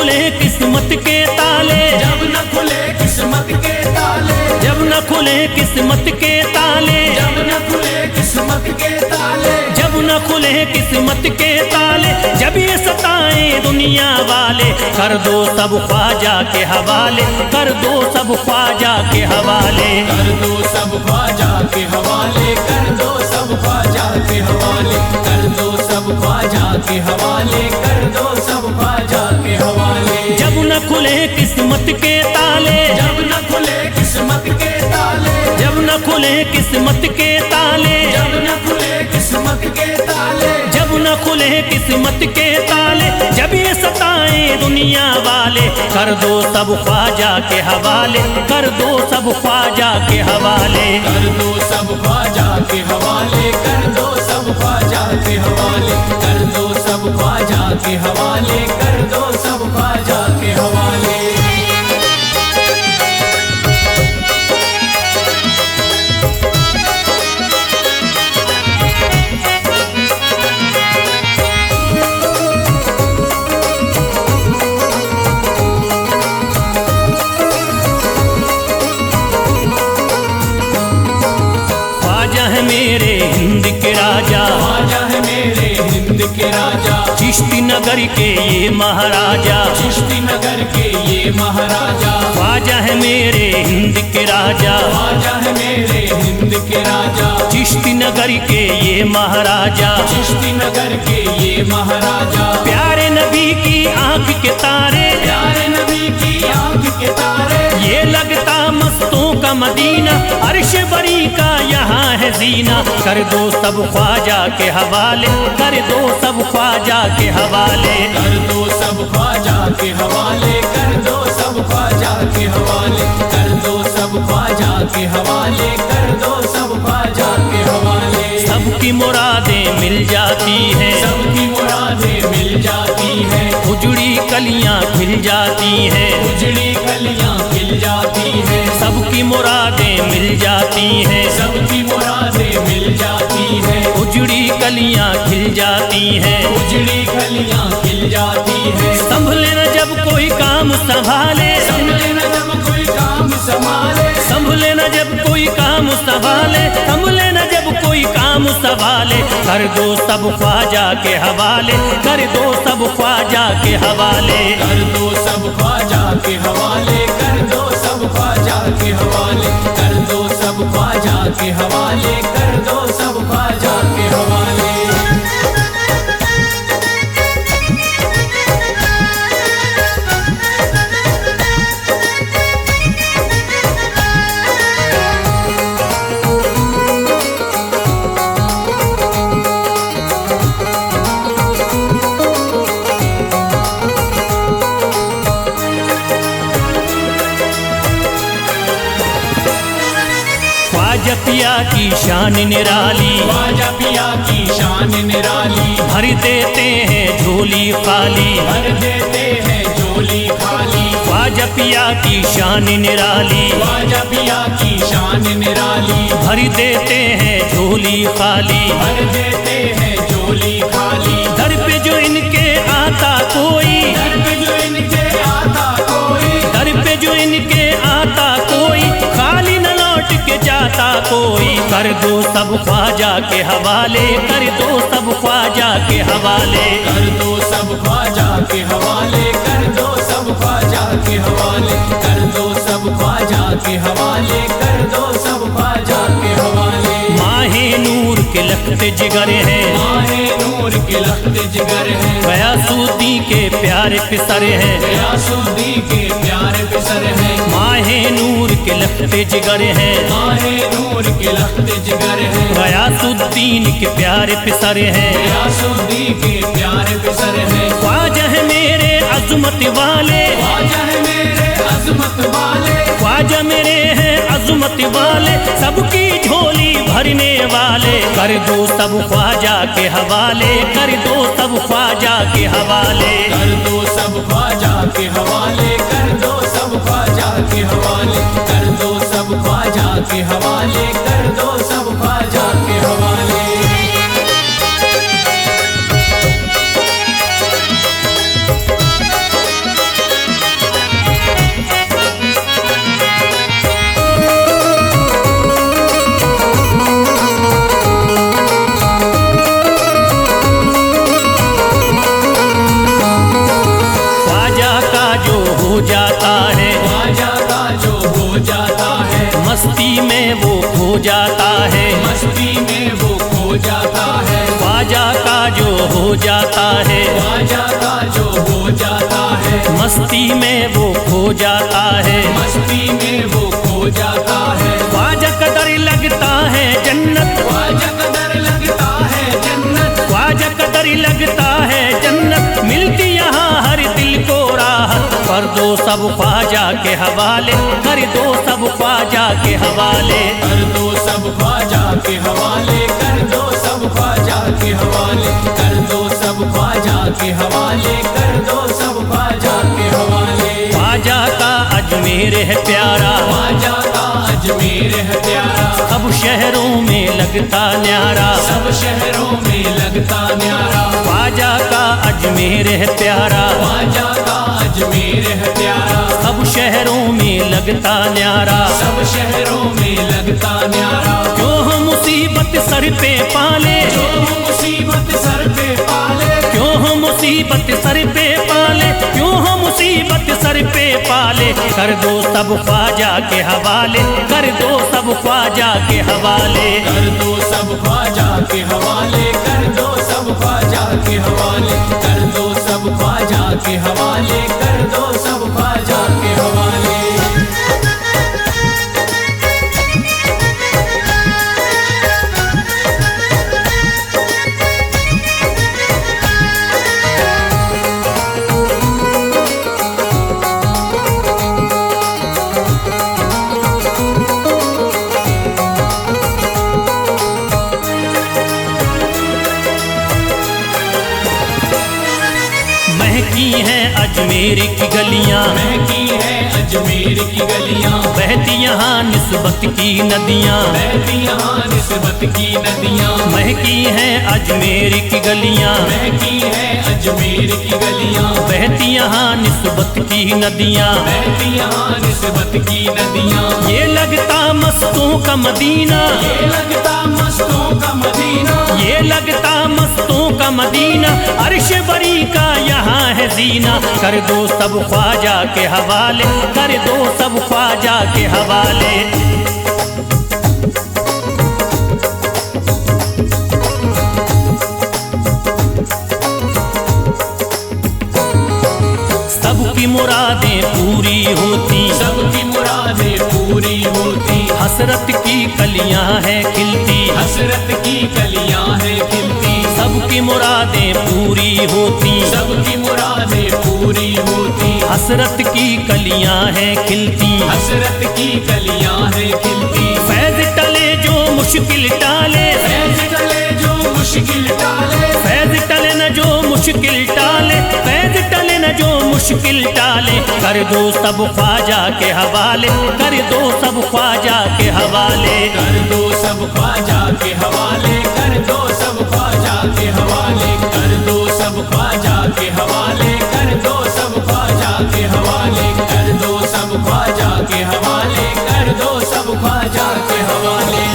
खुले किस्मत के ताले, जब न खुले किस्मत के ताले, जब न खुले किस्मत के ताले, जब न खुले किस्मत के ताले, जब न खुले किस्मत के ताले, जब ये सताए दुनिया वाले, कर दो सब ख्वाजा के हवाले, कर दो सब ख्वाजा के हवाले, कर दो सब ख्वाजा के हवाले, कर दो सब ख्वाजा के हवाले, कर दो सब ख्वाजा के हवाले, कर दो सब ख्वाजा के हवाले। जब न खुले किस्मत के ताले, जब न खुले किस्मत के ताले, जब न खुले किस्मत के ताले, जब न खुले किस्मत के ताले, जब न खुले किस्मत के ताले, जब ये सताए दुनिया वाले, कर दो सब ख्वाजा के हवाले, कर दो सब ख्वाजा के हवाले, कर दो सब ख्वाजा के हवाले, कर दो सब ख्वाजा के हवाले, कर दो सब ख्वाजा के हवाले, कर दो सब ख्वाजा के हवाले। ख्वाजा है मेरे हिंद के राजा, ख्वाजा है मेरे हिंद के राजा, चिश्ती नगर के ये महाराजा, चिश्ती नगर के ये महाराजा, ख्वाजा है मेरे हिंद के राजा, ख्वाजा है मेरे हिंद के राजा, चिश्ती नगर के ये महाराजा, चिश्ती नगर के ये महाराजा, प्यारे नबी की आंख के तारे, प्यारे नबी की आंख के तारे, ये लगता मस्तों का मदीना, अर्श बरी का यहाँ है जीना, कर दो सब ख्वाजा के हवाले, कर दो सब ख्वाजा के हवाले, कर दो सब ख्वाजा के हवाले, कर दो सब ख्वाजा के हवाले, कर दो सब ख्वाजा के हवाले, कर दो सब ख्वाजा के हवाले। सबकी मुरादें मिल जाती हैं, सबकी मुरादें मिल जाती हैं, उजड़ी कलियां खिल जाती हैं, उजड़ी कलियां खिल जाती हैं, सबकी मुरादें मिल जाती हैं, सबकी मुरादें मिल जाती हैं, उजड़ी कलियां खिल जाती हैं, उजड़ी कलियां खिल जाती हैं। संभले न जब कोई काम संभाले, संभले न जब कोई काम संभाले, संभले न जब कोई काम संभाले, संभले न जब कोई काम संभाले, कर दो सब ख्वाजा के हवाले, कर दो सब ख्वाजा के हवाले, कर दो सब ख्वाजा के हवाले, कर दो सब ख्वाजा के हवाले, कर दो सब ख्वाजा के हवाले, कर दो सब ख्वाजा के हवाले। ख्वाजा पिया की शान निराली, ख्वाजा पिया की शान निराली, भर देते हैं झोली खाली, भर देते हैं झोली खाली, ख्वाजा पिया की शान निराली, ख्वाजा पिया की शान निराली, भर देते हैं झोली खाली, भर देते हैं झोली खाली, दर पे जो इनके आता कोई, दर पे जो इनके आता कोई, दर पे जो इनके आता कोई, खाली न लौट के जाता कोई, कर दो सब ख्वाजा के हवाले, कर दो सब ख्वाजा के हवाले, कर दो सब ख्वाजा के हवाले, कर दो सब ख्वाजा के हवाले, कर दो सब ख्वाजा के हवाले, कर दो सब ख्वाजा के हवाले। माहे नूर के लखते जिगर हैं, माहे नूर के लखते जिगर हैं, गयासुद्दीन के प्यारे पिसर हैं, गयासुद्दीन के प्यारे पिसर हैं, माहे नूर के लखते जिगर हैं, माहे नूर के लखते जिगर हैं, गयासुद्दीन के प्यारे पिसर हैं, गयासुद्दीन के प्यारे पिसर हैं। ख्वाजा है मेरे अज़मत वाले, ख्वाजा है मेरे अज़मत वाले, ख्वाजा मेरे हैं अज़मत वाले, सबकी झोली भरने वाले, कर दो सब ख्वाजा के हवाले, कर दो सब ख्वाजा के हवाले, कर दो सब ख्वाजा के हवाले, कर दो सब ख्वाजा के हवाले, कर दो सब ख्वाजा के हवाले, कर दो सब ख्वाजा के हवाले। जाता है, मस्ती में वो खो जाता है, ख्वाजा का जो हो जाता है, ख्वाजा का जो हो जाता है, मस्ती में वो खो जाता है, मस्ती में वो खो जाता है। ख्वाजा कदर लगता है जन्नत, ख्वाजा कदर लगता है जन्नत, ख्वाजा कदर लगता है जन्नत, मिलती यहाँ हर दिल को राहत। कर दो सब ख्वाजा के हवाले, कर दो सब ख्वाजा के हवाले, कर दो सब ख्वाजा के हवाले, कर दो सब ख्वाजा के हवाले, कर दो सब ख्वाजा के हवाले, कर दो सब ख्वाजा के हवाले। ख्वाजा का अजमेर है प्यारा, ख्वाजा का अजमेर है प्यारा, सब शहरों में लगता न्यारा, सब शहरों में लगता न्यारा। ख्वाजा का अजमेर है प्यारा, ख्वाजा का अजमेर है प्यारा, सब शहरों में लगता न्यारा। सब शहरों में लगता न्यारा। क्यों हम मुसीबत सर पे पाले, जो मुसीबत सर पे पाले, क्यों हम मुसीबत सर पे पाले, क्यों हम मुसीबत सर पे पाले। कर दो सब ख्वाजा के हवाले, कर दो सब ख्वाजा के हवाले, कर दो सब ख्वाजा के हवाले, कर दो सब ख्वाजा के हवाले, कर दो सब ख्वाजा के हवाले, कर दो सब ख्वाजा के हवाले। महकी हैं अजमेर की गलियां, महकी है अजमेर की गलियां, बहती यहाँ निस्बत की नदियाँ, बहती यहाँ निस्बत की नदियां। महकी हैं अजमेर की गलियां, महकी है अजमेर की गलियां, बहती यहाँ निस्बत की नदियाँ। बहती यहाँ निस्बत की नदियां। ये लगता मस्तों का मदीना, ये लगता मस्तों का मदीना, ये लगता मस्तों का मदीना, अर्श बरी का यहाँ है जीना। कर दो सब ख्वाजा के हवाले, कर दो सब ख्वाजा के हवाले। सबकी मुरादें पूरी होती, सबकी मुरादें पूरी होती, हसरत की कलियां हैं खिलती, हसरत की कलियां हैं खिलती। सबकी मुरादें पूरी होती, सबकी मुरादें पूरी होती, हसरत की कलियां हैं खिलती। हसरत की कलियां हैं खिलती। फैज टले जो मुश्किल टाले, फैज टले जो मुश्किल टाले, फैज टले न जो मुश्किल टाले, फैज टले न जो मुश्किल टाले। कर दो सब ख्वाजा के हवाले, कर दो सब ख्वाजा के हवाले, कर दो सब ख्वाजा के हवाले, कर दो सब ख्वाजा के हवाले, कर दो सब ख्वाजा के हवाले, कर दो सब ख्वाजा के हवाले, कर दो सब ख्वाजा के हवाले, कर दो सब ख्वाजा के हवाले।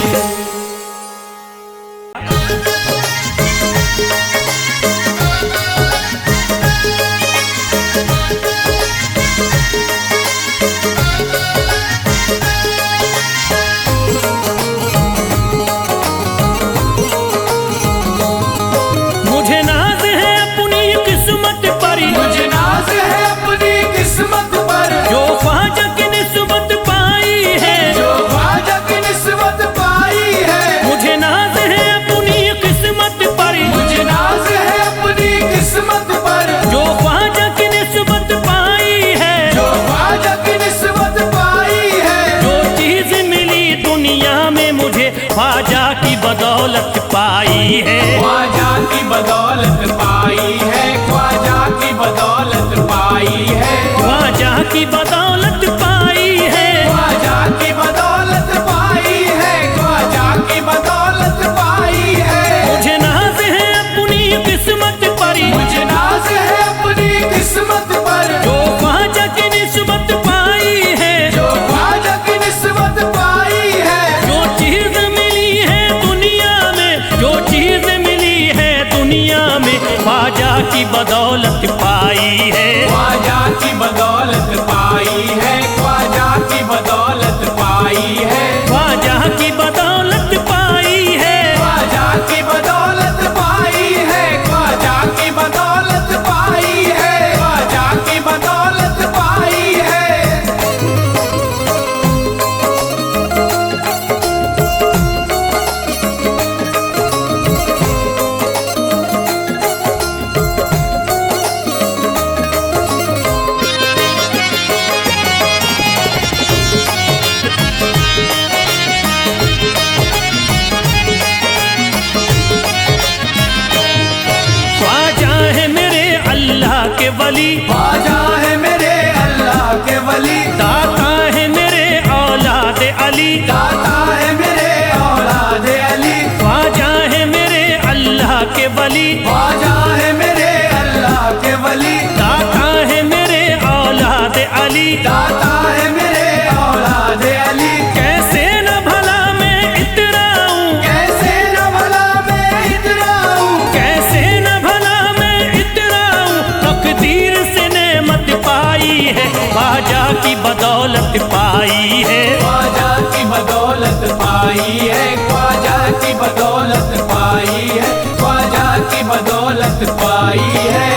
मुझे नाज है अपनी किस्मत पर, मुझे नाज है अपनी किस्मत पर, जो ख्वाजा की निस्बत पाई है, जो ख्वाजा की निस्बत पाई है। मुझे नाज है अपनी किस्मत पर, मुझे नाज है अपनी किस्मत पर, जो ख्वाजा की निस्बत पाई है, जो ख्वाजा की निस्बत पाई है। जो चीज मिली दुनिया में मुझे ख्वाजा की बदौलत पाई है, ख्वाजा की बदौलत पाई है, ख्वाजा की बदौलत पाई है, ख्वाजा की बदौलत पाई है, ख्वाजा की बदौलत पाई है, ख्वाजा की बदौलत पाई है। मुझे नाज है अपनी किस्मत पर, मुझे नाज है अपनी किस्मत पर, जो ख्वाजा की निस्बत पाई है, जो ख्वाजा की निस्बत पाई है। जो चीज मिली है दुनिया में, जो चीज मिली है दुनिया में ख्वाजा की बदौलत पाई है, ख्वाजा की बदौलत पाई है, ख्वाजा की बदौलत पाई है, ख्वाजा की बदौलत के वली, ख्वाजा है मेरे अल्लाह के वली, दाता है मेरे औलाद अली, दाता है मेरे औलाद अली, ख्वाजा है मेरे अल्लाह के वली, ख्वाजा है मेरे अल्लाह के वली, दाता है मेरे औलाद अली, दाता है मेरे औलाद अली। कैसे न भला मैं इतराऊं, कैसे न भला मैं इतराऊं, कैसे न भला मैं इतराऊं, तकदीर से नेमत पाई है, ख्वाजा की बदौलत पाई है, ख्वाजा की बदौलत पाई है, ख्वाजा की बदौलत पाई है, ख्वाजा की बदौलत पाई है।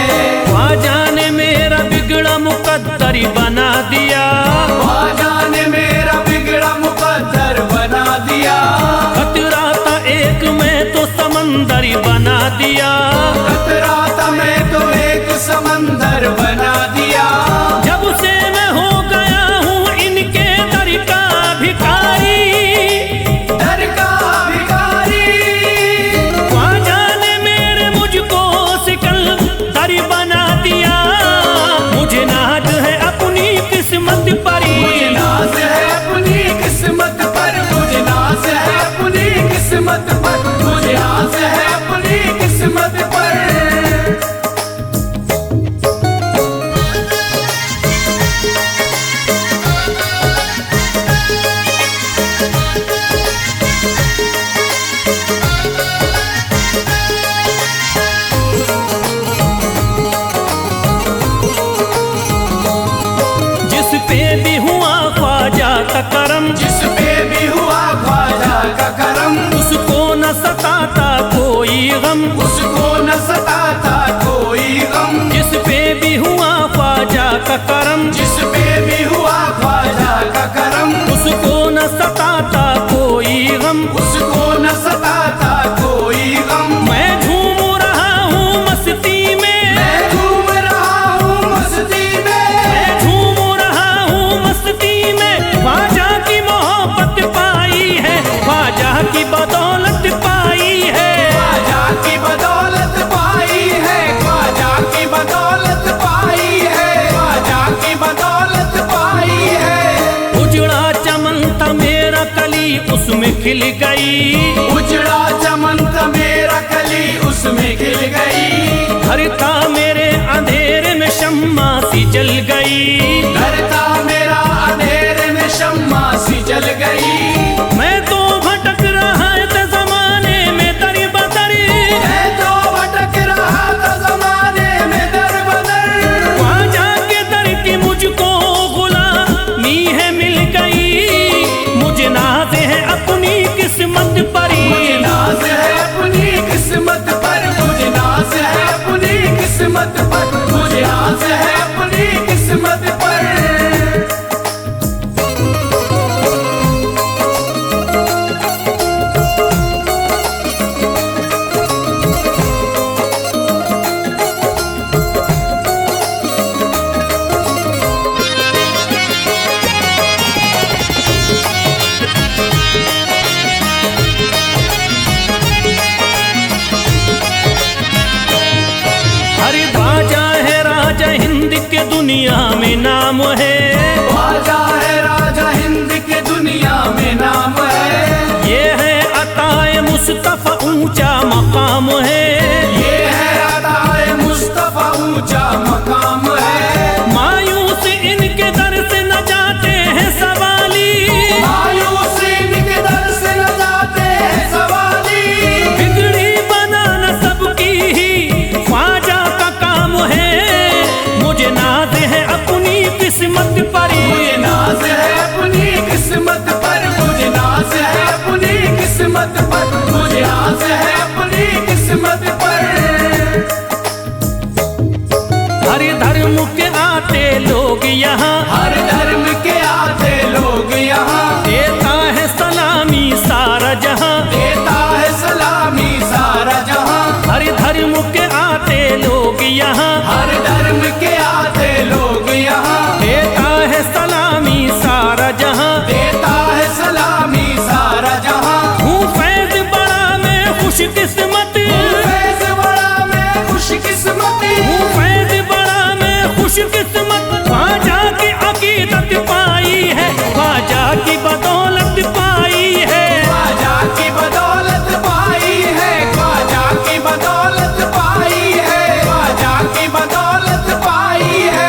ख्वाजा ने मेरा बिगड़ा मुकद्दर बना दिया, ख्वाजा ने मेरा बिगड़ा मुकद्दर बना दिया, खतरा था एक मैं तो समंदर बना दिया, खतरा था मैं तो एक समंदर बना दिया। जब से मैं हो गया हूँ इनके दर का भिखारी, दर का भिखारी, ख्वाजा ने मेरे मुझको सिकंदर बना दिया, मुझे नाज है अपनी किस्मत परी, मुझे नाज है अपनी किस्मत पर, मुझे नाज है अपनी किस्मत पर, मुझे नाज है अपनी किस्मत पर। जिस पे भी हुआ ख्वाजा का करम, जिस पे भी हुआ ख्वाजा का करम, उसको न सताता कोई गम, उसको न सताता कोई गम। जिस पे भी हुआ ख्वाजा का करम, जिस पे भी हुआ ख्वाजा का करम, उसको न सताता कोई गम, उसको न सताता कोई गम। मैं झूम रहा हूँ मस्ती में, मैं झूम रहा हूँ मस्ती में, मैं झूम रहा हूँ मस्ती में, ख्वाजा की मोहब्बत पाई है, ख्वाजा की बदौलत पाई है, ख्वाजा की बदौलत पाई है, ख्वाजा की बदौलत पाई है, ख्वाजा की बदौलत पाई है। उजड़ा चमन था मेरा कली उसमें खिल गई, उजड़ा चमन था मेरा कली उसमें खिल गई, घर था मेरे अंधेरे में शम्मा सी जल गई, घर था मेरा अंधेरे में शम्मा सी जल गई। मैं तो भटक रहा था जमाने में दर बदर, मैं तो भटक रहा था जमाने में दर बदर, ख्वाजा के दर की मुझको गुलामी है मिल गई, मुझे नाज है अपनी किस्मत परी, मुझे नाज है अपनी किस्मत पर, मुझे नाज है अपनी किस्मत पर, मुझे नाज है अपनी किस्मत पर। हरे ख्वाजा है राजा हिंद के दुनिया में नाम है, ख्वाजा है राजा हिंद के दुनिया में नाम है, ये है अताए मुस्तफा ऊंचा मकाम है, ये है अताए मुस्तफा ऊंचा मकाम है। मायूस इनके दर से न जाते हैं सवाली, मायूस इनके दर से न जाते हैं सवाली, बिगड़ी बनाना सबकी ही ख्वाजा का काम है, मुझे नाज है अपनी किस्मत परी, मुझे नाज है अपनी किस्मत पर, मुझे नाज है अपनी किस्मत पर, मुझे नाज है अपनी किस्मत पर। हर धर्म के आते लोग यहाँ, हर धर्म के आते लोग यहाँ, देता है सलामी सारा जहाँ, देता है सलामी सारा जहाँ। हर धर्म के आते लोग यहाँ, हर धर्म के आते लोग यहाँ, देता है सलामी सारा जहाँ, देता है सलामी सारा जहाँ। हूँ फैज बड़ा मैं खुशकिस्मत, फैज़ बड़ा मैं खुशकिस्मत, हूँ फैज बड़ा मैं की बदौलत पाई है, ख्वाजा की बदौलत पाई है, ख्वाजा की बदौलत पाई है, ख्वाजा की बदौलत पाई है।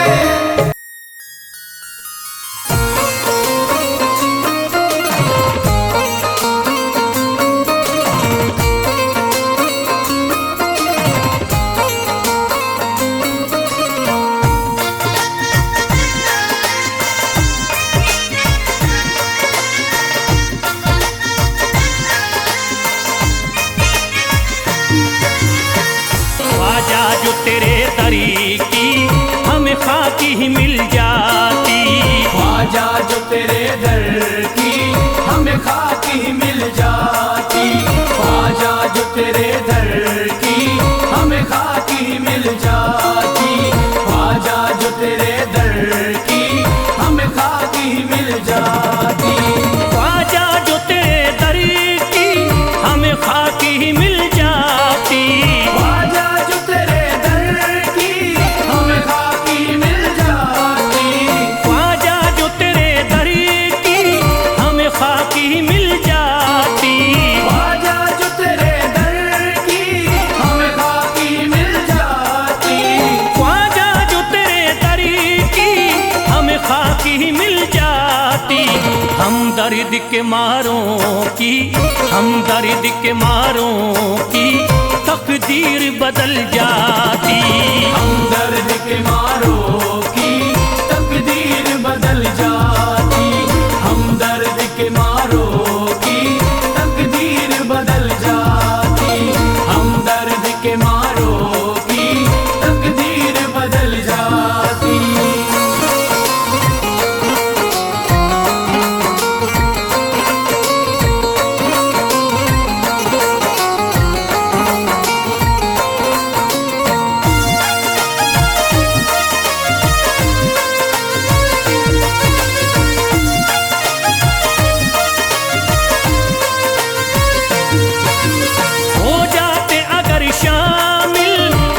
ख्वाजा जो तेरे दरी की हमें खाकी ही मिल जाती, ख्वाजा जो तेरे दर की हमें खाकी ही मिल जाती, ख्वाजा जो तेरे दर की हमें खाकी ही मिल जाती, ख्वाजा जो तेरे दर की हमें खाकी ही मिल जाती। ख्वाजा जो तेरे दरी की हमें खाकी ही मिल जाती, ख्वाजा जो तेरे दर की हमें खाकी मिल जाती, ख्वाजा जो तेरे दरी की हमें खाकी ही मिल जाती, ख्वाजा जो तेरे दर की हमें खाकी मिल जाती, ख्वाजा जो तेरे दरी की हमें खाकी ही मिल जाती। हम दर्द के मारों की, हम दर्द के मारों की तकदीर बदल जाती, हम दर्द के मारों की तकदीर बदल जाती, हम दर्द के मारों की तकदीर बदल जाती, हम दर्द के मारों की तकदीर बदल जाती। हो जाते अगर शामिल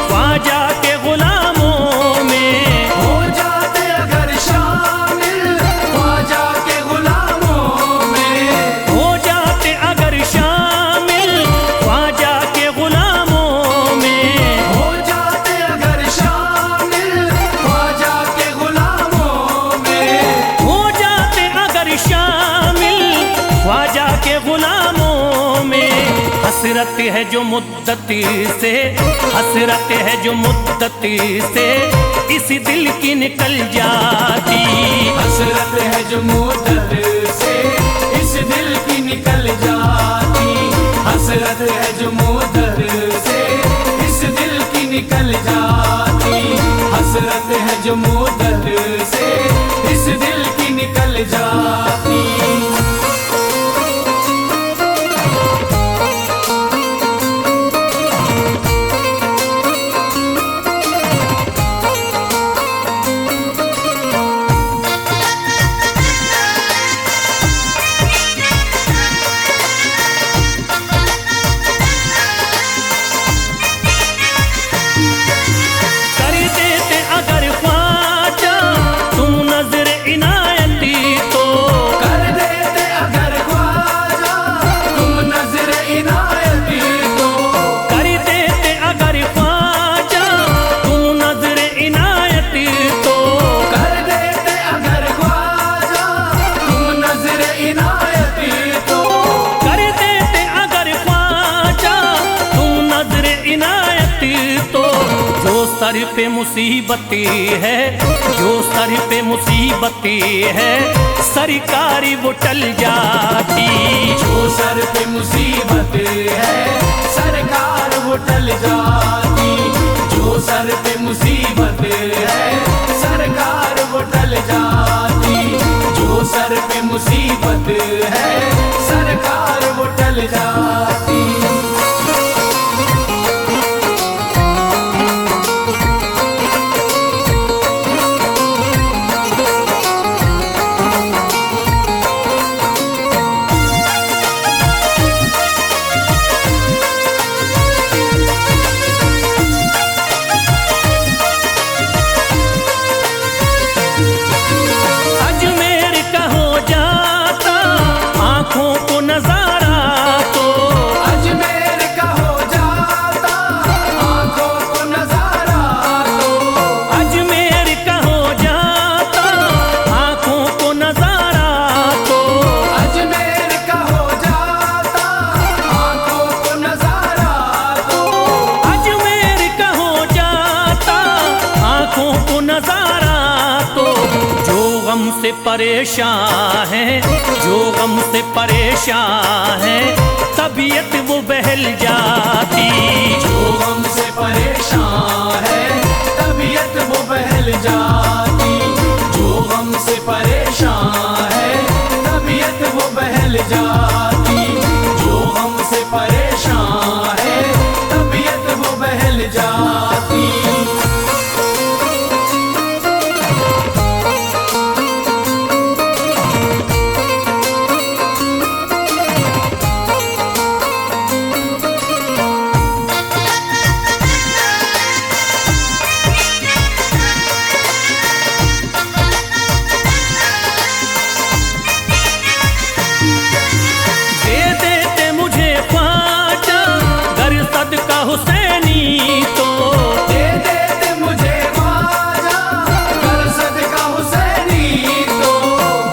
ख्वाजा के गुलामों में, हो जाते अगर शामिल ख्वाजा के गुलामों में, हो जाते अगर शामिल ख्वाजा के गुलामों में, हो जाते अगर शामिल ख्वाजा के गुलामों में, हो जाते अगर शामिल ख्वाजा के गुलामों में। हसरत है जो मुद्दती से, हसरत है जो मुद्दती से इस दिल की निकल जाती, हसरत है जो मुद्दत से इस दिल की निकल जाती, हसरत है जो मुद्दत से इस दिल की निकल जाती, हसरत है जो मुद्दत से इस दिल की निकल जाती। कर देते अगर ख्वाजा तुम नजर इनायती तो, कर देते अगर ख्वाजा तुम नजर इनायती तो, कर देते अगर ख्वाजा तुम नजर इनायती तो, कर देते अगर ख्वाजा तुम नजर इनायती तो, कर देते अगर ख्वाजा तुम नजर इनायती तो। जो सर पे मुसीबती है, जो सर पे मुसीबती है सरकारी वो टल जाती, जो सर पे मुसीबत है सरकार वो टल जाती, जो सर पे मुसीबत है सरकार वो टल जाती, जो सर पे मुसीबत है सरकार वो टल जाती। अजमेर का हो जाता परेशान हैं, जो गम से परेशान हैं, तबीयत वो बहल जाती। जो गम से परेशान है तबीयत वो बहल जाती। जो गम से परेशान है तबीयत वो बहल जाती। जो गम से परेशान है तबीयत वो बहल जाती। हुसैनी तो दे देते मुझे ख्वाजा कर सदका हुसैनी तो।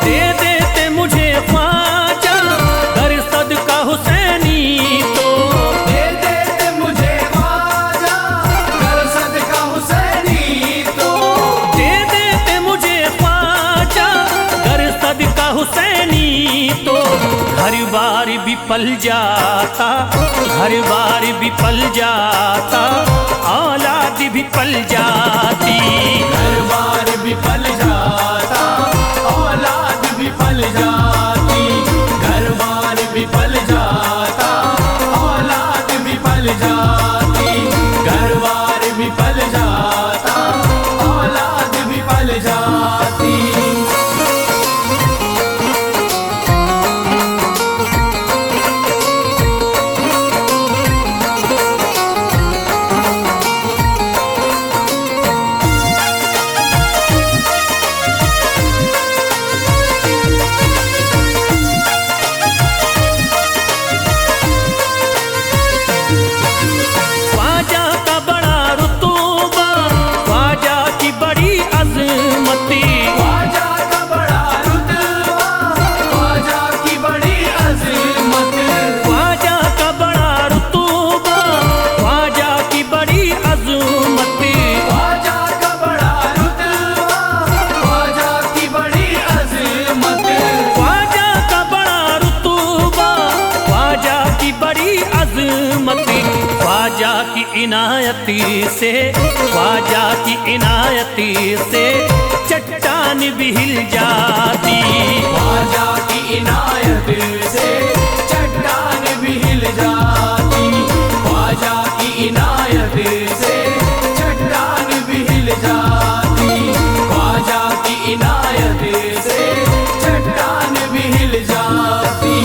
दे देते मुझे ख्वाजा कर सदका हुसैनी तो। दे देते मुझे ख्वाजा कर सदका हुसैनी तो। दे देते मुझे ख्वाजा कर सदका हुसैनी तो। हर बार भी पल जाता, हर बार भी पल जाता, औलाद भी पल जाती। हर बार भी पल जाता औलाद भी पल जाती। घर बार भी पल जाता औलाद भी पल जाती। घर बार भी पल जाता औलाद भी पल जाती। ख्वाजा की इनायती से, ख्वाजा की इनायती से चट्टान भी हिल जाती। ख्वाजा की इनायत से चट्टान भी हिल जाती। ख्वाजा की इनायत से चट्टान भी हिल जाती। ख्वाजा की इनायत से चट्टान भी हिल जाती।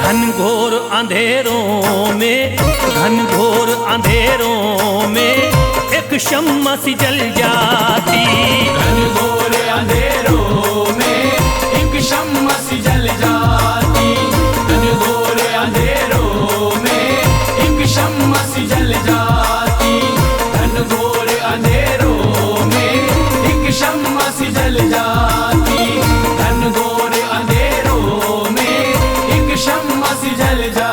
घनघोर अंधेरों में, घनघोर अंधेरों में एक शम्मा सी जल जाती। घनघोर अंधेरों में एक शम्मा सी जल जाती। घनघोर अंधेरों में एक शम्मा सी जल जाती। घनघोर अंधेरों में एक शम्मा सी जल जाती। घनघोर अंधेरों में एक शम्मा सी जल जाती।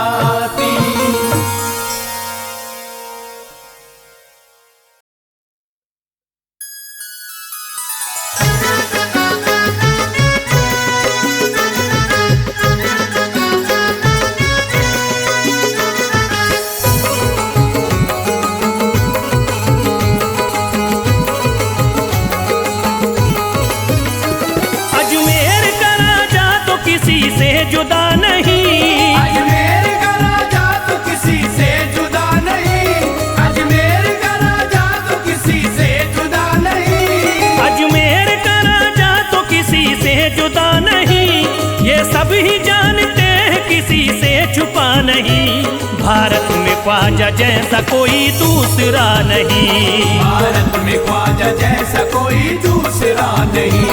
छुपा नहीं। भारत में ख्वाजा जैसा कोई दूसरा नहीं। भारत में ख्वाजा जैसा कोई दूसरा नहीं।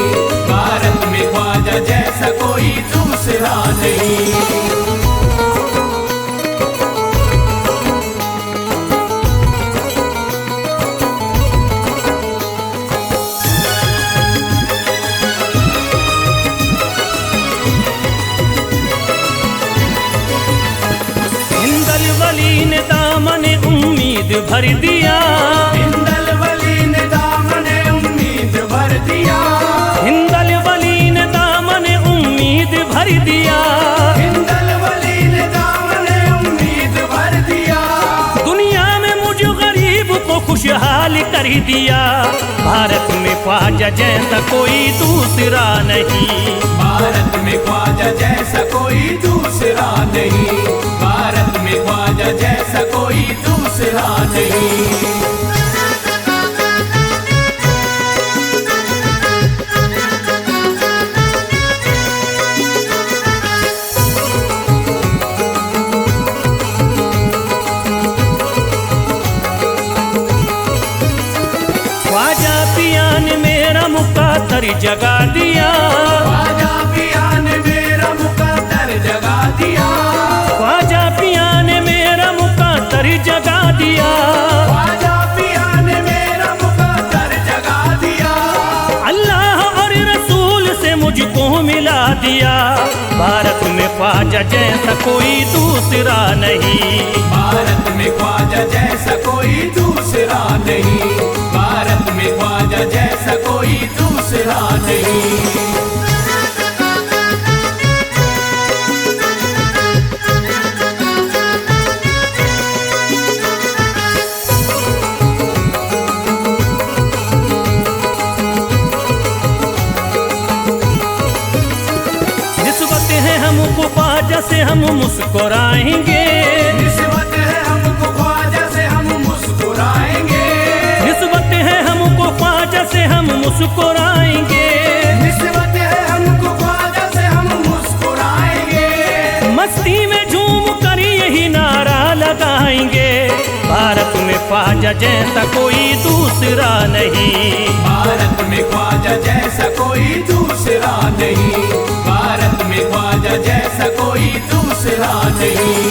भारत में ख्वाजा जैसा कोई दूसरा नहीं। हिंदल वली ने दामन उम्मीद भर दिया। हिंदल वली ने दामन उम्मीद भर दिया। हिंदल वली ने दामन उम्मीद भर दिया। हिंदल वली ने दामन उम्मीद भर दिया। दुनिया में मुझ गरीब को खुशहाल कर दिया। भारत में ख्वाजा जैसा कोई दूसरा नहीं। भारत में ख्वाजा जैसा कोई दूसरा नहीं। भारत में ख्वाजा जैसा कोई दूसरा नहीं। ख्वाजा पिया ने मेरा मुकद्दर जगा दिया। ख्वाजा पिया ने मेरा मुकद्दर जगा दिया। ख्वाजा पिया ने मेरा मुकद्दर जगा दिया। ख्वाजा पिया ने मेरा मुकद्दर जगा दिया। अल्लाह और रसूल से मुझको मिला दिया। भारत में ख्वाजा जैसा कोई दूसरा नहीं। भारत में ख्वाजा जैसा कोई दूसरा नहीं। भारत में ख्वाजा जैसा कोई दूसरा नहीं। निस्बत है हमको ख्वाजा से हम मुस्कुराएंगे। निस्बत है हमको ख्वाजा से हम मुस्कुराएंगे। निस्बत है हमको ख्वाजा से हम मुस्कुराएंगे। निस्बत है हमको ख्वाजा से हम मुस्कुराएंगे। मस्ती में झूम कर यही नारा लगाएंगे। भारत में ख्वाजा जैसा कोई दूसरा नहीं। भारत में ख्वाजा जैसा कोई दूसरा नहीं। भारत में ख्वाजा जैसा कोई दूसरा नहीं।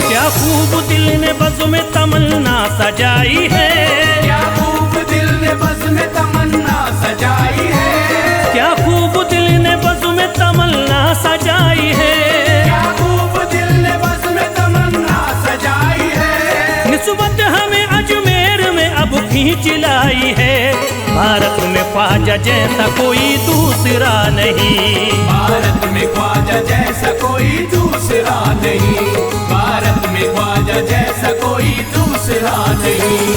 क्या खूब दिल ने बज़्म में तमन्ना सजाई है। क्या खूब दिल ने बज़्म में तमन्ना सजाई है। क्या खूब दिल ने बज़्म में तमन्ना सजाई है। क्या खूब दिल ने बज़्म में तमन्ना सजाई है। निस्बत हमें अजमेर में अब खींच लाई है। भारत में ख्वाजा जैसा कोई दूसरा नहीं। भारत में ख्वाजा जैसा कोई दूसरा नहीं। भारत में ख्वाजा जैसा कोई दूसरा नहीं।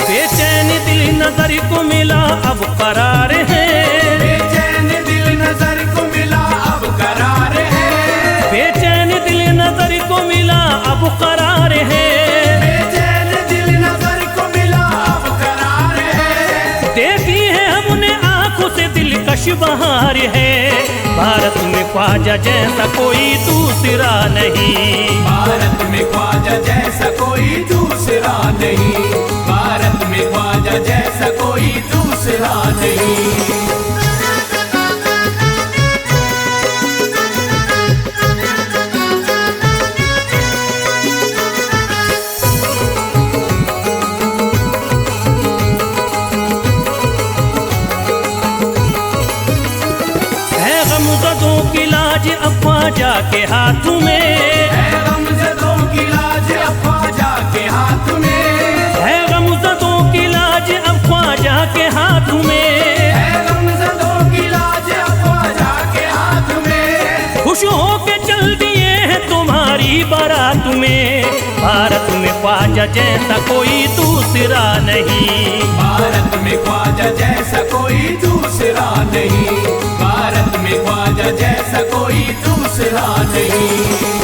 बेचैन दिल नजर को मिला अब करार है। बेचैन दिल नजर को मिला अब करार है। बेचैन दिल नजर को मिला अब करार है। बेचैन दिल नजर को मिला अब करार है। देखी है हमने आंखों से दिलकश बहार है। भारत में ख्वाजा जैसा कोई दूसरा नहीं। भारत में ख्वाजा जैसा कोई दूसरा नहीं। भारत में ख्वाजा जैसा कोई दूसरा नहीं। गमज़दों की लाज अब ख्वाजा के हाथ में है। गमज़दों की लाज अब ख्वाजा के हाथ में है। गमज़दों की लाज अब ख्वाजा के हाथ में है। गमज़दों की लाज अब ख्वाजा के हाथ में ख्वाजा जैसा कोई दूसरा नहीं। भारत में ख्वाजा जैसा कोई दूसरा नहीं, भारत में ख्वाजा जैसा कोई दूसरा नहीं।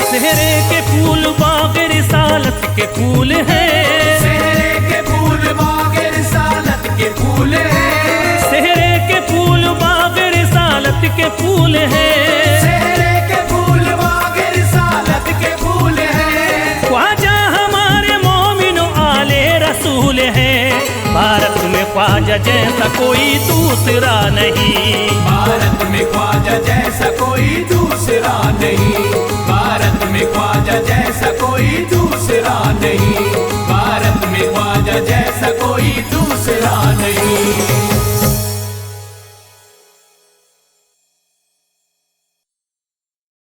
सेहरे के फूल बाग रिसालत के फूल हैं, सेहरे के फूल बाग रिसालत के फूल हैं, सेहरे के फूल बाग रिसालत के फूल हैं, सेहरे के फूल बाग रिसालत के फूल हैं। ख्वाजा हमारे मोमिनो आले रसूल हैं। भारत में ख्वाजा जैसा कोई दूसरा नहीं, भारत में ख्वाजा जैसा कोई दूसरा नहीं।